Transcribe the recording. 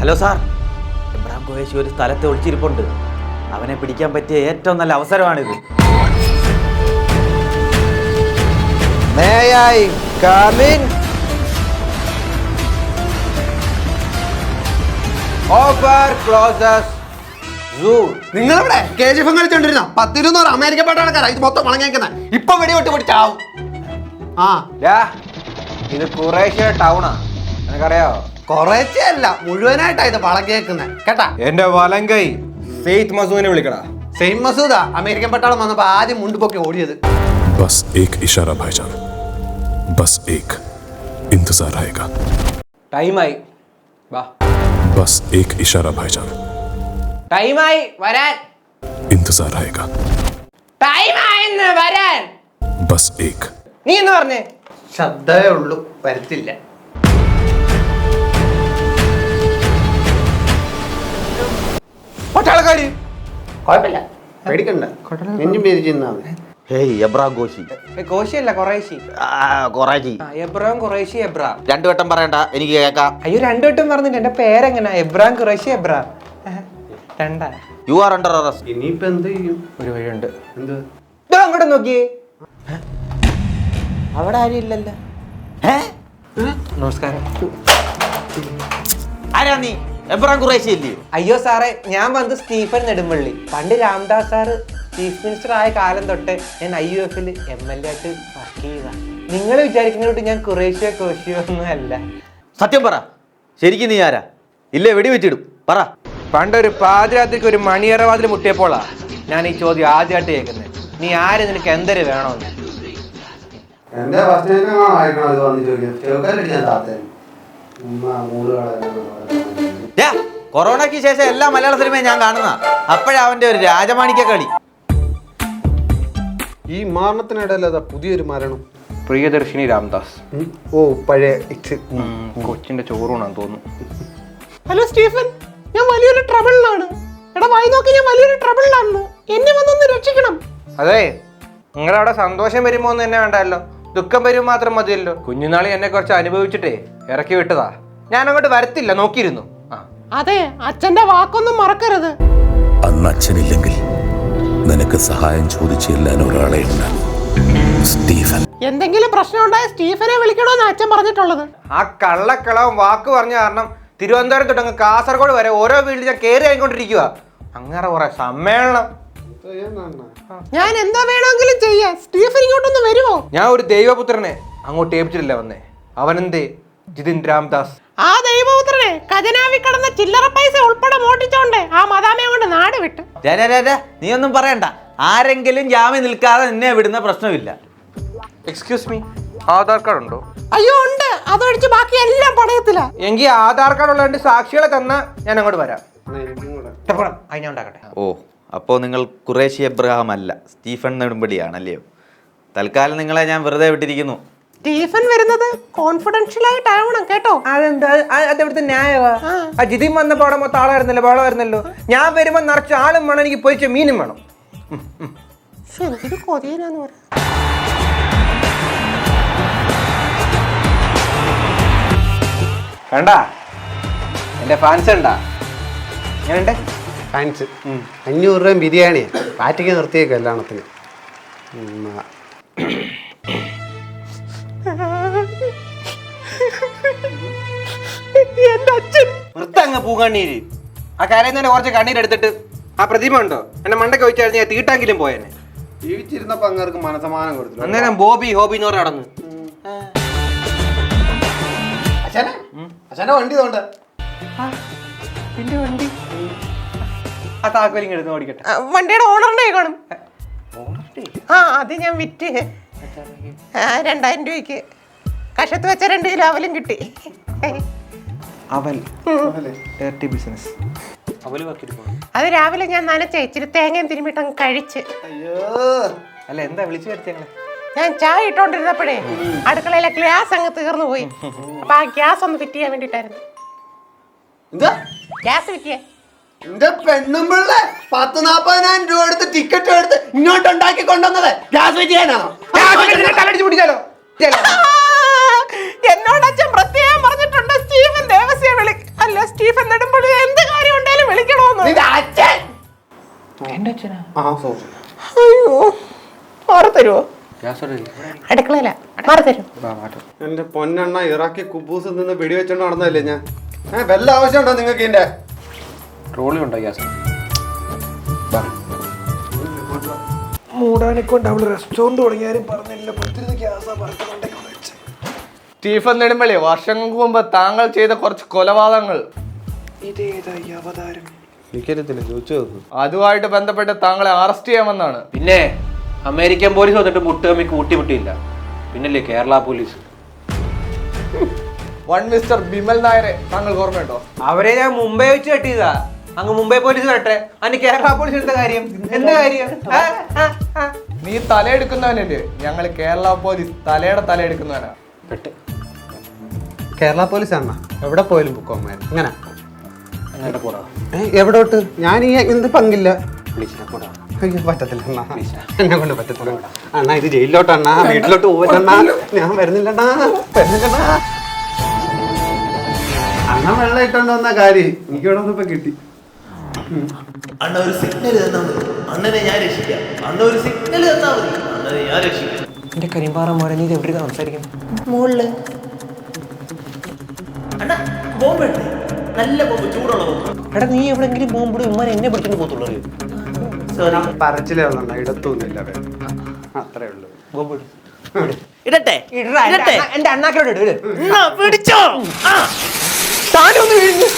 Hello sir, Abraham Qureshi ഒരു സ്ഥലത്ത് ഒളിച്ചിരിപ്പുണ്ട്. അവനെ പിടിക്കാൻ പറ്റിയ ഏറ്റവും നല്ല അവസരമാണിത്. May I come in? Offer closes soon. നിങ്ങളിവിടെ KGF കളിച്ചോണ്ടിരുന്ന 10-20 അമേരിക്ക പട്ടാളക്കാരാ ഇത് മൊത്തം വളങ്ങിയേക്കുന്നത്. ഇപ്പൊ വെടിവെട്ട് പിടിച്ചാവും. ഇത് ഖുറേഷിയുടെ ടൗണാ, നിനക്കറിയാവോ? കുറേശ്ശെയല്ല, മുഴുവനായിട്ടാ ഇത് വളങ്ങിയേക്കുന്നത് കേട്ടാ. എന്റെ വലങ്കൈ സെയ്ദ് മസൂദിനെ വിളിക്കടാ. സെയിം മസൂദ അമേരിക്കൻ പട്ടാളം വന്നപ്പോ ആദ്യം മുണ്ടുപൊക്കി ഓടിയത്. बस एक इशारा भाईजान, बस एक इंतजार आएगा. ടൈമായി വാ. बस एक इशारा भाईजान, ടൈമായി വരാൻ. इंतजार आएगा. ടൈമായെന്ന് വരാൻ. बस एक. നീ എന്ന് പറഞ്ഞേ. ശബ്ദമേ ഉള്ളൂ, വരത്തില്ല. പട്ടാളക്കാര് കുഴപ്പമില്ല, പേടിക്കണ്ട. നെഞ്ചും പേരിച്ചിരുന്നാ മതി. Hey Abraham Qureshi. കോശിയല്ല ഖുറേഷി. ഖുറേഷി. Abram Qureshi Abram. രണ്ടു വട്ടം പറയണ്ട, എനിക്ക് കേൾക്കാം. അയ്യോ രണ്ടു വട്ടം പറഞ്ഞിട്ട് എന്റെ പേരെങ്ങനാ? എബ്രാം ഖുറേഷി എബ്രാം. രണ്ടാ. You are under arrest. ഇനിയിപ്പോ എന്ത് ചെയ്യും? ഒരു വഴിയുണ്ട്. എന്ത്? അങ്ങോട്ട് നോക്കിയേ. അവിടെ ആരും ഇല്ലല്ലോ. നമസ്കാരം. ആരാ നീ? എബ്രഹാം ഖുറേഷി ഇല്ലയോ? അയ്യോ സാറേ, ഞാൻ വന്നത് സ്റ്റീഫൻ നെടുമ്പള്ളി. പണ്ട് രാംദാസ് സാറ് ചീഫ് മിനിസ്റ്റർ ആയ കാലം തൊട്ട് ഞാൻ IUF MLA ആയിട്ട് വർക്ക് ചെയ്താ. നിങ്ങൾ വിചാരിക്കുന്നോട്ട് ഞാൻ ഖുറേഷിയോ കോശിയോ ഒന്നും അല്ല. സത്യം പറ, ശരിക്കും നീ ആരാ? ഇല്ലേ വെടിവെച്ചിടും, പറ. പണ്ടൊരു പാതിരാത്രിക്ക് ഒരു മണിയറവാതിൽ മുട്ടിയപ്പോളാ ഞാൻ ഈ ചോദ്യം ആദ്യമായിട്ട് കേൾക്കുന്നത്. നീ ആര്, നിനക്ക് എന്തൊരു വേണമെന്ന്? എന്റെ കൊറോണയ്ക്ക് ശേഷം എല്ലാ മലയാള സിനിമയും ഞാൻ കാണുന്ന. അപ്പോഴാ അവന്റെ ഒരു രാജമാണിക്യ കളി. ഈ മരണത്തിനിടയിൽ അതാ പുതിയൊരു മരണം. പ്രിയദർശിനി രാംദാസ്. ഓ പഴയ കൊച്ചിന്റെ ചോറൂണാന്ന് തോന്നുന്നു. ഹലോ സ്റ്റീഫൻ, ഞാൻ വലിയൊരു ട്രബിളിലാണ്. എടാ വായി നോക്കി, ഞാൻ വലിയൊരു ട്രബിളിലാണ്. എന്നെ വന്നൊന്ന് രക്ഷിക്കണം. അതെ, നിങ്ങളവിടെ സന്തോഷം വരുമോ എന്ന് തന്നെ വേണ്ടല്ലോ, ദുഃഖം വരും മാത്രം മതിയല്ലോ. കുഞ്ഞുനാളി എന്നെ കുറച്ച് അനുഭവിച്ചിട്ടേ ഇറക്കി വിട്ടതാ. ഞാൻ അങ്ങോട്ട് വരത്തില്ല, നോക്കിയിരുന്നു. അതെ, അച്ഛന്റെ വാക്കൊന്നും മറക്കരുത്. അന്ന് അച്ഛനില്ലെങ്കിൽ നിനക്ക് സഹായം ചോദിച്ചു ചെല്ലാൻ ഒരാളെ സ്റ്റീഫൻ. എന്തെങ്കിലും പ്രശ്നം ഉണ്ടായ സ്റ്റീഫനെ വിളിക്കണോന്ന് അച്ഛൻ പറഞ്ഞിട്ടുള്ളത്. ആ കള്ളക്കളവും വാക്ക് പറഞ്ഞ കാരണം തിരുവനന്തപുരം തുടങ്ങി കാസർഗോഡ് വരെ ഓരോ വീട്ടിൽ ഞാൻ കയറി ആയിക്കൊണ്ടിരിക്കുക. അങ്ങനെ കുറെ സമ്മേളനം. ഞാൻ എന്താ വേണമെങ്കിലും ചെയ്യാം. സ്റ്റീഫൻ ഇങ്ങോട്ടൊന്ന് വരുമോ? ഞാൻ ഒരു ദൈവപുത്രനെ അങ്ങോട്ട് ഏൽപ്പിച്ചിട്ടില്ല വന്നേ. അവനെന്തേ? ജിതിൻ രാംദാസ്. ആ ദൈവപുത്രനെ ഖജനാവി കടന്ന ചില്ലറ പൈസ ഉൾപ്പെടെ മോട്ടിച്ചോണ്ടേ ആ മദാമയെ കൊണ്ട് നാട് വിട്ടു. നീ ഒന്നും പറയണ്ട. ആരെങ്കിലും ജാമ്യം നിൽക്കാതെ നിന്നെ വിടുന്ന പ്രശ്നമില്ല. എക്സ്ക്യൂസ് മീ, ആധാർ കാർഡ് ഉണ്ടോ? അയ്യോ ഉണ്ട്, അതൊഴിച്ച് ബാക്കി എല്ലാം പണയത്തില്ല. എങ്കിൽ ആധാർ കാർഡ് ഉള്ള 2 സാക്ഷികളെ തന്നാ ഞാൻ അങ്ങോട്ട് വരാം. ഞാൻ ഉണ്ടാക്കട്ടെ. ഓ, അപ്പോൾ നിങ്ങൾ ഖുറേഷി എബ്രഹാം അല്ല, സ്റ്റീഫൻ നെടുമ്പടിയാണല്ലയോ? തൽക്കാലം നിങ്ങളെ ഞാൻ വെറുതെ വിട്ടിരിക്കുന്നു. സ്റ്റീഫൻ വരുന്നത് കോൺഫിഡൻഷ്യൽ ആയിട്ടാവണം കേട്ടോ. അതെവിടുത്തെ ന്യായവാ? ആ ജിതിൻ വന്നപ്പോ അവിടെ മൊത്തം ആളായിരുന്നല്ലോ, ബഹളമായിരുന്നല്ലോ. ഞാൻ വരുമ്പോ നിറച്ച് ആളും വേണം, എനിക്ക് പൊരിച്ച മീനും വേണം. എനിക്കൊരു കൊതിയനാന്ന് പറയാം. വേണ്ട, എന്റെ ഫാൻസ് ഉണ്ടാ? ഞാനുണ്ട് ഫാൻസ്. 500 രൂപ ബിരിയാണി പാറ്റിക്ക് നിർത്തിയേക്കും എല്ലാണത്തിന്. എന്റെ അച്ഛൻ വൃത്തങ്ങ് പൂക്കണ്ണീര്. ആ കരയിൽ തന്നെ കുറച്ച് കണ്ണീരെടുത്തിട്ട് ആ പ്രതിമ ഉണ്ടോ എന്നെ മണ്ടയ്ക്ക് വെച്ചാൽ ഞാൻ തീട്ടാങ്കിലും പോയെന്നെ. ജീവിച്ചിരുന്നപ്പോ അങ്ങർക്ക് മനസമാനം കൊടുത്തു. അന്നേരം ബോബി ഹോബി എന്ന് പറഞ്ഞ നടന്ന്. അച്ഛനെ വണ്ടി തോണ്ട. പിന്നെ വണ്ടി ആ താക്കോലിങ് എടുത്ത് ഓടിക്കട്ടെ. വണ്ടിയുടെ ഓണറിന്റെ കാണും. ആ അത് ഞാൻ വിറ്റ് 2000 രൂപയ്ക്ക് കഷത്ത് വെച്ച 2 കിലോ അവലും കിട്ടി. അവൽ ബിസിനസ്. അത് രാവിലെ ഞാൻ നനച്ച ഇച്ചിരി തേങ്ങയും തിരുമ്മിട്ടങ്ങ് കഴിച്ച്. അല്ല എന്താ വിളിച്ചു വരുത്തിയങ്ങളെ? ഞാൻ ചായ ഇട്ടോണ്ടിരുന്നപ്പോഴേ അടുക്കളയിലെ ഗ്യാസ് അങ്ങ് തീർന്നു പോയി. അപ്പൊ ആ ഗ്യാസ് ഒന്ന് ഫിറ്റ് ചെയ്യാൻ വേണ്ടിട്ടായിരുന്നു. ഗ്യാസ് ഫിറ്റ് ചെയ്യാൻ എന്റെ പെണ്ണുമ്പിള്ള 10-40,000 രൂപ എടുത്ത് ടിക്കറ്റ് എടുത്ത് ഇങ്ങോട്ട് ഉണ്ടാക്കി കൊണ്ടുവന്നത് ഗ്യാസ് ഫിറ്റ് ചെയ്യാനാണോ? തലടിച്ച് പിടിച്ചാലോ? എന്നോട് അച്ഛൻ പ്രത്യേകം പറഞ്ഞിട്ടുണ്ട് സ്റ്റീഫൻ ദേവസ്യ വിളി. അല്ല സ്റ്റീഫൻ നെടുമ്പള്ളി ആ സോറി. അയ്യോ മാറി തരുമോ? അടുക്കളയില മാറി തരും. എന്റെ പൊന്നെണ്ണ ഇറാഖി കുബൂസ് നിന്ന് വെടിവെച്ചോണ്ട് നടന്നതല്ലേ ഞാൻ. വല്ല ആവശ്യമുണ്ടോ നിങ്ങൾക്ക് ഇതിന്റെ? ട്രോളി ഉണ്ടോ ഗ്യാസ്? മൂടാനെ കൊണ്ട് അവള് റെസ്റ്റോറന്റ് തുടങ്ങിയാലും പറഞ്ഞില്ല. ഗ്യാസാ പറഞ്ഞുകൊണ്ടൊക്കെ വെച്ച്. സ്റ്റീഫൻ നെടുമ്പള്ളി, വർഷങ്ങൾക്ക് മുമ്പ് താങ്കൾ ചെയ്ത കുറച്ച് കൊലപാതകങ്ങൾ ഇതേതാ ഈ അവതാരം? എനിക്കറിയത്തില്ല, ചോദിച്ചു നോക്കൂ. അതുമായിട്ട് ബന്ധപ്പെട്ട് താങ്കളെ അറസ്റ്റ് ചെയ്യാമെന്നാണ്. പിന്നെ അമേരിക്കൻ പോലീസ് വന്നിട്ട് മുട്ടുകമ്മി കൂട്ടിമുട്ടിയില്ല, പിന്നല്ലേ Kerala police. One mister Bimal നായരെ താങ്കൾക്ക് ഓർമ്മയുണ്ടോ? അവരെ ഞാൻ മുംബൈ വെച്ച് കെട്ടിയതാ. അങ്ങ് മുംബൈ പോലീസ് കട്ടെ, അതിന് കേരള പോലീസ് എന്താ കാര്യം? എന്താ കാര്യം? നീ തലയെടുക്കുന്നവനല്ലേ? ഞങ്ങൾ കേരള പോലീസ് തലയുടെ തലയെടുക്കുന്നവനാ. കേരള പോലീസ് ആണോ? എവിടെ പോയാലും പൊക്കോമാര് ഇങ്ങനെ അങ്ങനെ പോടാ. എവിടോട്ട്? ഞാൻ ഈ എന്ത് പങ്കില്ല. പ്ലീസ് പോടാ. അയ്യോ പറ്റത്തില്ല അണ്ണാ, എന്നെ കൊണ്ട് പറ്റത്തില്ല അണ്ണാ. ഇത് ജയിലിലോട്ടണ്ണാ, വീട്ടിലോട്ട് പോവല്ലണ്ണാ. ഞാൻ വരുന്നില്ലണ്ണാ, വരുന്നില്ലണ്ണാ. അണ്ണ വെള്ളം ഇട്ടോണ്ട് വന്ന കാര്യം എനിക്ക് ഇവിടെ വന്നപ്പോ കിട്ടി. അണ്ണ ഒരു സിഗ്നൽ തന്നാൽ മതി, അണ്ണനെ ഞാൻ രക്ഷിക്കാം. അണ്ണ ഒരു സിഗ്നൽ തന്നാൽ മതി, അണ്ണനെ ഞാൻ രക്ഷിക്കാം. എന്റെ കരിമ്പാറ മോനെ, നീ എവിടെ സംസാരിക്കും? മുകളില് അണ്ണ ബോംബ് ഇട്ടേ, നല്ല ബോംബ്, ചൂടുള്ള ബോംബ്. എടാ നീ എവിടെങ്കിലും പോകുമ്പോഴും ഉമ്മാൻ എന്നെ പിടിച്ചോണ്ട് പോകത്തുള്ളൂ. സോറി, പറച്ചിലേ ഉള്ളണ്ണ, ഇടത്തൊന്നുമില്ല. അത്രേ ഉള്ളൂ. ബോംബ് ഇടട്ടെ എന്റെ അണ്ണാക്കോട് പിടിച്ചോ. താനൊന്ന് വീഴുന്നു.